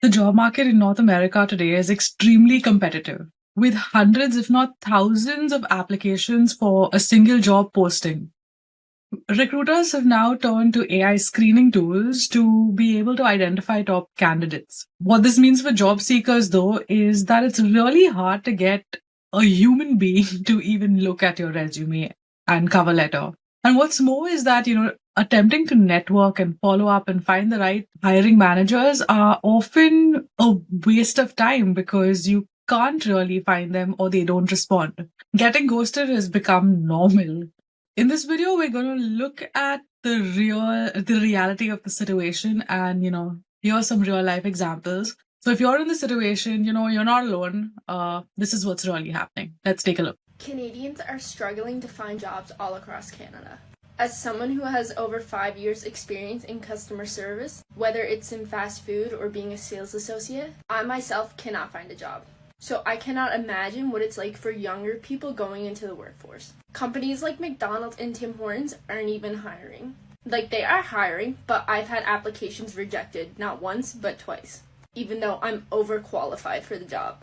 The job market in North America today is extremely competitive, with hundreds, if not thousands, of applications for a single job posting. Recruiters have now turned to AI screening tools to be able to identify top candidates. What this means for job seekers, though, is that it's really hard to get a human being to even look at your resume and cover letter. And what's more is that, attempting to network and follow up and find the right hiring managers are often a waste of time because you can't really find them or they don't respond. Getting ghosted has become normal. In this video, we're going to look at the reality of the situation and, here are some real life examples. So if you're in the situation, you're not alone. This is what's really happening. Let's take a look. Canadians are struggling to find jobs all across Canada. As someone who has over 5 years experience in customer service, whether it's in fast food or being a sales associate, I myself cannot find a job. So I cannot imagine what it's like for younger people going into the workforce. Companies like McDonald's and Tim Hortons aren't even hiring. Like, they are hiring, but I've had applications rejected not once, but twice, even though I'm overqualified for the job.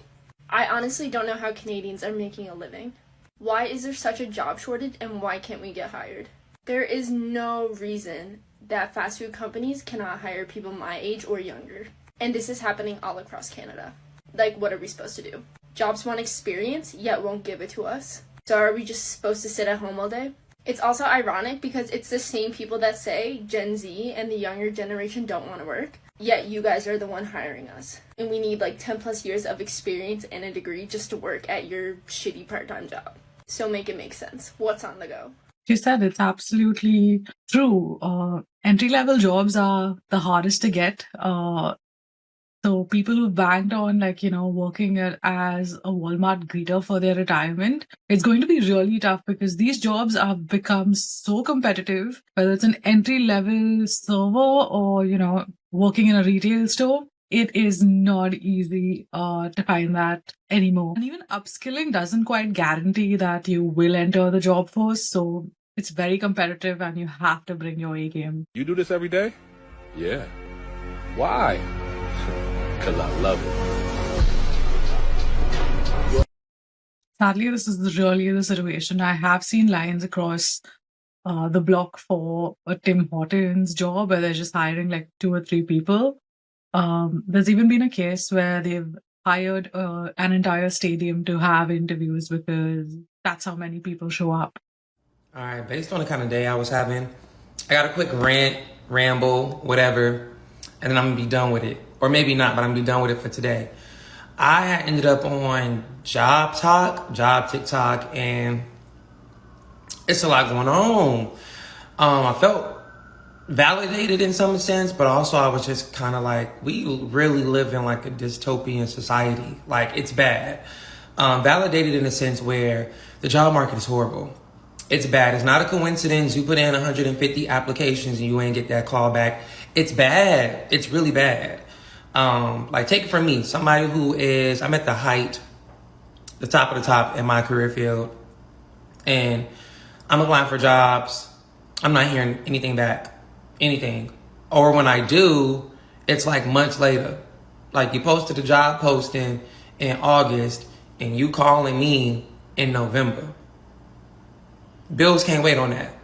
I honestly don't know how Canadians are making a living. Why is there such a job shortage and why can't we get hired? There is no reason that fast food companies cannot hire people my age or younger. And this is happening all across Canada. Like, what are we supposed to do? Jobs want experience, yet won't give it to us. So are we just supposed to sit at home all day? It's also ironic because it's the same people that say Gen Z and the younger generation don't want to work, yet you guys are the one hiring us. And we need like 10 plus years of experience and a degree just to work at your shitty part-time job. So make it make sense. What's on the go? You said it's absolutely true. Entry-level jobs are the hardest to get. So people who banked on working as a Walmart greeter for their retirement, it's going to be really tough because these jobs have become so competitive, whether it's an entry-level server or, working in a retail store. It is not easy to find that anymore. And even upskilling doesn't quite guarantee that you will enter the job force. So it's very competitive and you have to bring your A game. You do this every day? Yeah. Why? Because I love it. Sadly, this is really the situation. I have seen lines across the block for a Tim Hortons job where they're just hiring like 2 or 3 people. There's even been a case where they've hired an entire stadium to have interviews because that's how many people show up. All right, based on the kind of day I was having, I got a quick rant, ramble, whatever, and then I'm gonna be done with it. Or maybe not, but I'm gonna be done with it for today. I ended up on job TikTok, and it's a lot going on. I felt validated in some sense, but also I was just kind of like, we really live in like a dystopian society. Like, it's bad. Validated in a sense where the job market is horrible. It's bad. It's not a coincidence you put in 150 applications and you ain't get that call back. It's bad. It's really bad. Like, take it from me, somebody who is, I'm at the height, the top of the top in my career field, and I'm applying for jobs. I'm not hearing anything back, anything. Or when I do, it's like months later. Like, you posted a job posting in August and you calling me in November. Bills can't wait on that.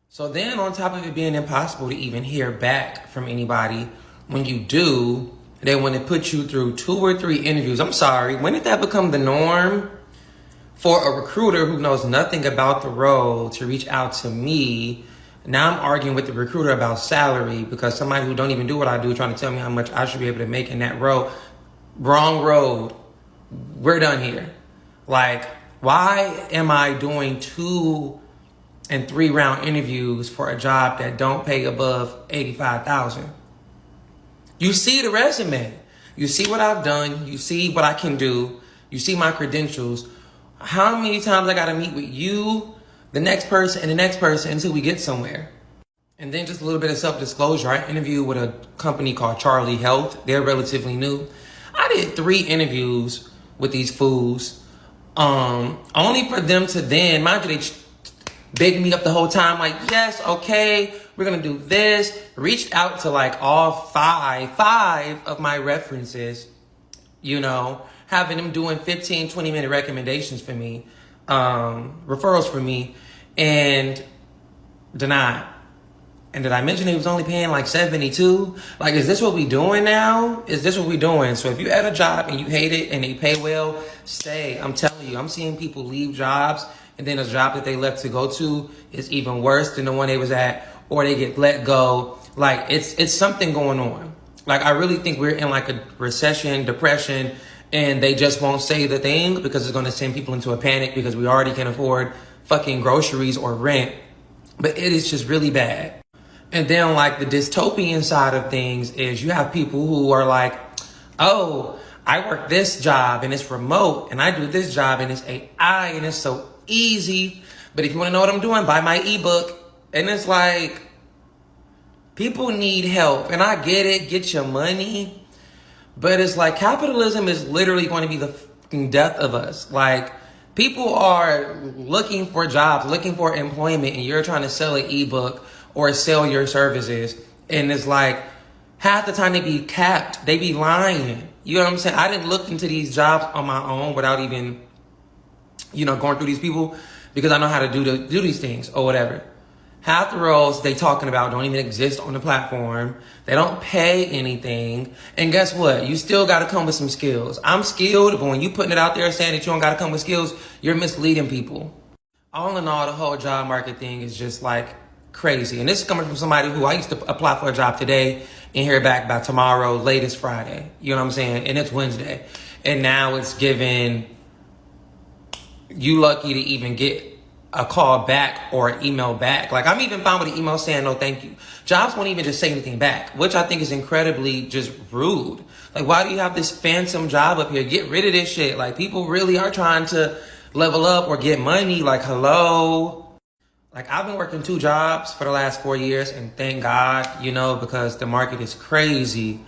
So then on top of it being impossible to even hear back from anybody, when you do, they want to put you through 2 or 3 interviews. I'm sorry, when did that become the norm for a recruiter who knows nothing about the role to reach out to me? Now I'm arguing with the recruiter about salary because somebody who don't even do what I do trying to tell me how much I should be able to make in that role. Wrong road. We're done here. Like, why am I doing 2 and 3 round interviews for a job that don't pay above $85,000? You see the resume. You see what I've done. You see what I can do. You see my credentials. How many times I got to meet with you, the next person, and the next person until we get somewhere? And then just a little bit of self-disclosure. I interviewed with a company called Charlie Health. They're relatively new. I did 3 interviews with these fools. Only for them to then, mind you, bigging me up the whole time, like, yes, okay, we're gonna do this. Reached out to like all five of my references, having them doing 15, 20-minute recommendations for me, referrals for me, and denied. And did I mention he was only paying like 72? Like, is this what we doing now? Is this what we doing? So if you at a job and you hate it and they pay well, stay. I'm telling you, I'm seeing people leave jobs and then a job that they left to go to is even worse than the one they was at, or they get let go. Like, it's something going on. Like, I really think we're in like a recession, depression, and they just won't say the thing because it's going to send people into a panic because we already can't afford fucking groceries or rent. But it is just really bad. And then like the dystopian side of things is you have people who are like, oh, I work this job and it's remote, and I do this job and it's AI and it's so easy. But if you want to know what I'm doing, buy my ebook. And it's like, people need help. And I get it, get your money. But it's like capitalism is literally going to be the fucking death of us. Like, people are looking for jobs, looking for employment, and you're trying to sell an ebook or sell your services. And it's like, half the time they be capped. They be lying. You know what I'm saying? I didn't look into these jobs on my own without even, going through these people, because I know how to do these things or whatever. Half the roles they talking about don't even exist on the platform. They don't pay anything. And guess what? You still got to come with some skills. I'm skilled, but when you putting it out there saying that you don't got to come with skills, you're misleading people. All in all, the whole job market thing is just like crazy. And this is coming from somebody who I used to apply for a job today and hear back by tomorrow, latest Friday. You know what I'm saying? And it's Wednesday. And now it's given you lucky to even get a call back or an email back. Like, I'm even fine with an email saying no thank you. Jobs won't even just say anything back, which I think is incredibly just rude. Like, why do you have this phantom job up here? Get rid of this shit. Like, people really are trying to level up or get money. Like, hello. Like, I've been working 2 jobs for the last 4 years, and thank God, because the market is crazy.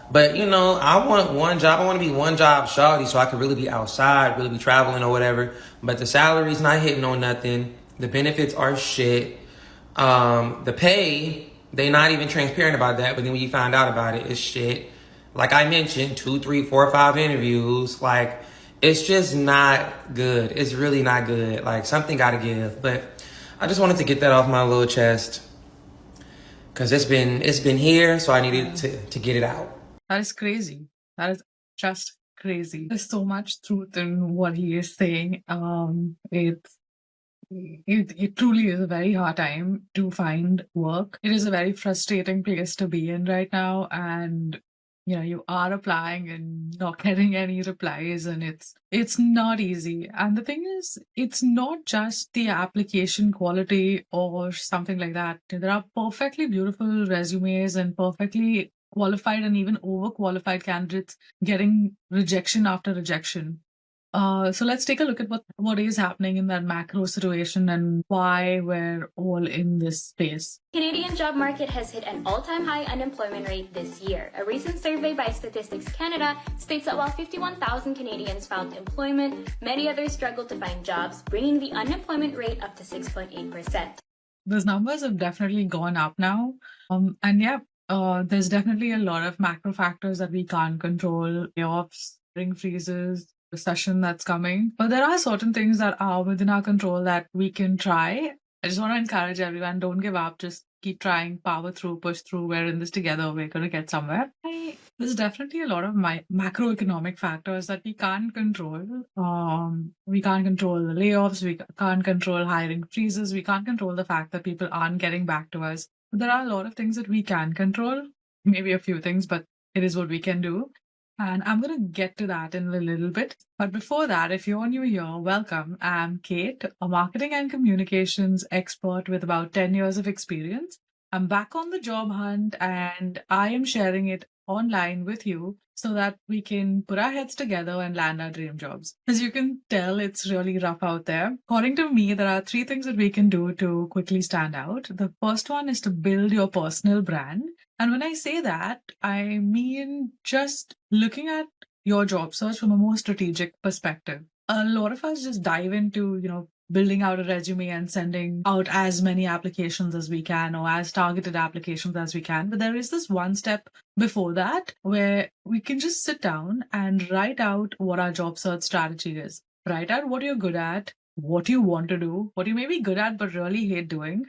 But, I want one job. I want to be one job shawty so I can really be outside, really be traveling or whatever. But the salary's not hitting on nothing. The benefits are shit. The pay, they not even transparent about that. But then when you find out about it, it's shit. Like I mentioned, 2, 3, 4, 5 interviews. Like, it's just not good. It's really not good. Like, something got to give. But I just wanted to get that off my little chest because it's been here, so I needed to get it out. That is crazy. That is just crazy. There's so much truth in what he is saying. It truly is a very hard time to find work. It is a very frustrating place to be in right now, and you are applying and not getting any replies, and it's not easy. And the thing is, it's not just the application quality or something like that. There are perfectly beautiful resumes and perfectly qualified and even overqualified candidates getting rejection after rejection. So let's take a look at what is happening in that macro situation and why we're all in this space. Canadian job market has hit an all-time high unemployment rate this year. A recent survey by Statistics Canada states that while 51,000 Canadians found employment, many others struggled to find jobs, bringing the unemployment rate up to 6.8%. Those numbers have definitely gone up now. There's definitely a lot of macro factors that we can't control: layoffs, hiring freezes, recession that's coming. But there are certain things that are within our control that we can try. I just want to encourage everyone, don't give up. Just keep trying, power through, push through. We're in this together. We're going to get somewhere. There's definitely a lot of macroeconomic factors that we can't control. We can't control the layoffs. We can't control hiring freezes. We can't control the fact that people aren't getting back to us. But there are a lot of things that we can control. Maybe a few things, but it is what we can do. And I'm going to get to that in a little bit. But before that, if you're new here, welcome. I'm Kate, a marketing and communications expert with about 10 years of experience. I'm back on the job hunt, and I am sharing it online with you so that we can put our heads together and land our dream jobs. As you can tell, it's really rough out there. According to me, there are 3 things that we can do to quickly stand out. The first one is to build your personal brand. And when I say that, I mean just looking at your job search from a more strategic perspective. A lot of us just dive into, building out a resume and sending out as many applications as we can or as targeted applications as we can. But there is this one step before that where we can just sit down and write out what our job search strategy is. Write out what you're good at, what you want to do, what you may be good at but really hate doing,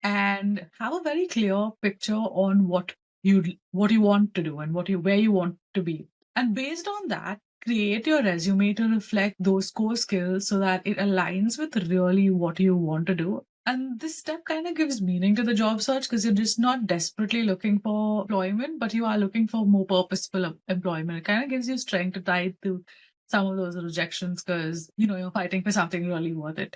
and have a very clear picture on what you want to do and where you want to be. And based on that, create your resume to reflect those core skills so that it aligns with really what you want to do. And this step kind of gives meaning to the job search because you're just not desperately looking for employment, but you are looking for more purposeful employment. It kind of gives you strength to tide through some of those rejections because, you're fighting for something really worth it.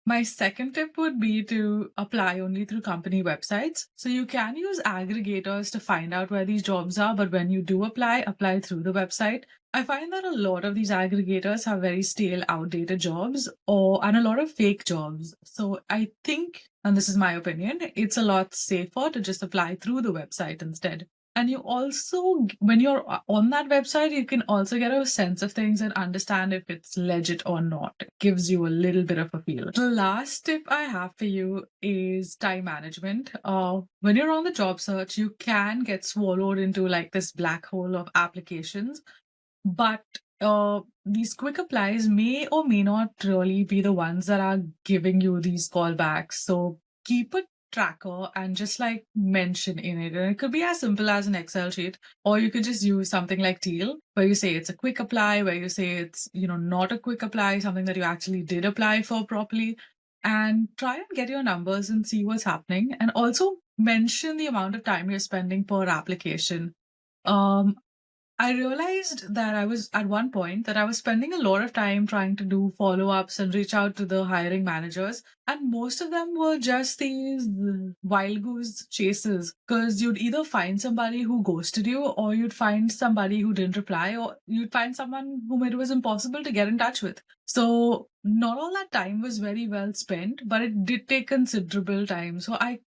My second tip would be to apply only through company websites. So you can use aggregators to find out where these jobs are, but when you do apply through the website. I find that a lot of these aggregators have very stale, outdated jobs and a lot of fake jobs. So I think, and this is my opinion, it's a lot safer to just apply through the website instead. And you also, when you're on that website, you can also get a sense of things and understand if it's legit or not. It gives you a little bit of a feel. The last tip I have for you is time management. When you're on the job search, you can get swallowed into like this black hole of applications. But these quick applies may or may not really be the ones that are giving you these callbacks. So keep a tracker and just like mention in it. And it could be as simple as an Excel sheet, or you could just use something like Teal, where you say it's a quick apply, where you say it's, not a quick apply, something that you actually did apply for properly, and try and get your numbers and see what's happening. And also mention the amount of time you're spending per application. I realized that I was at one point that I was spending a lot of time trying to do follow-ups and reach out to the hiring managers. And most of them were just these wild goose chases because you'd either find somebody who ghosted you or you'd find somebody who didn't reply or you'd find someone whom it was impossible to get in touch with. So not all that time was very well spent, but it did take considerable time. So I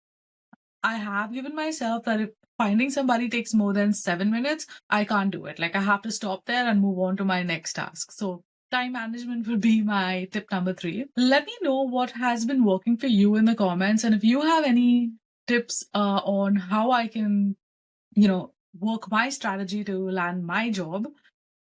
have given myself that if finding somebody takes more than 7 minutes, I can't do it. Like I have to stop there and move on to my next task. So time management will be my tip number 3. Let me know what has been working for you in the comments. And if you have any tips on how I can, work my strategy to land my job,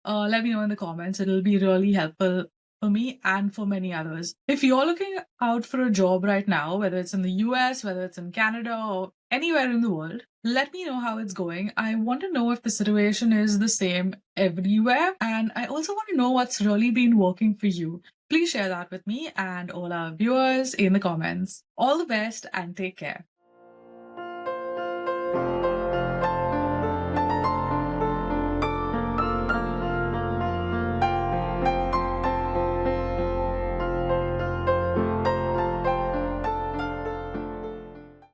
let me know in the comments. It'll be really helpful for me and for many others. If you're looking out for a job right now, whether it's in the US, whether it's in Canada, or anywhere in the world, let me know how it's going. I want to know if the situation is the same everywhere. And I also want to know what's really been working for you. Please share that with me and all our viewers in the comments. All the best and take care.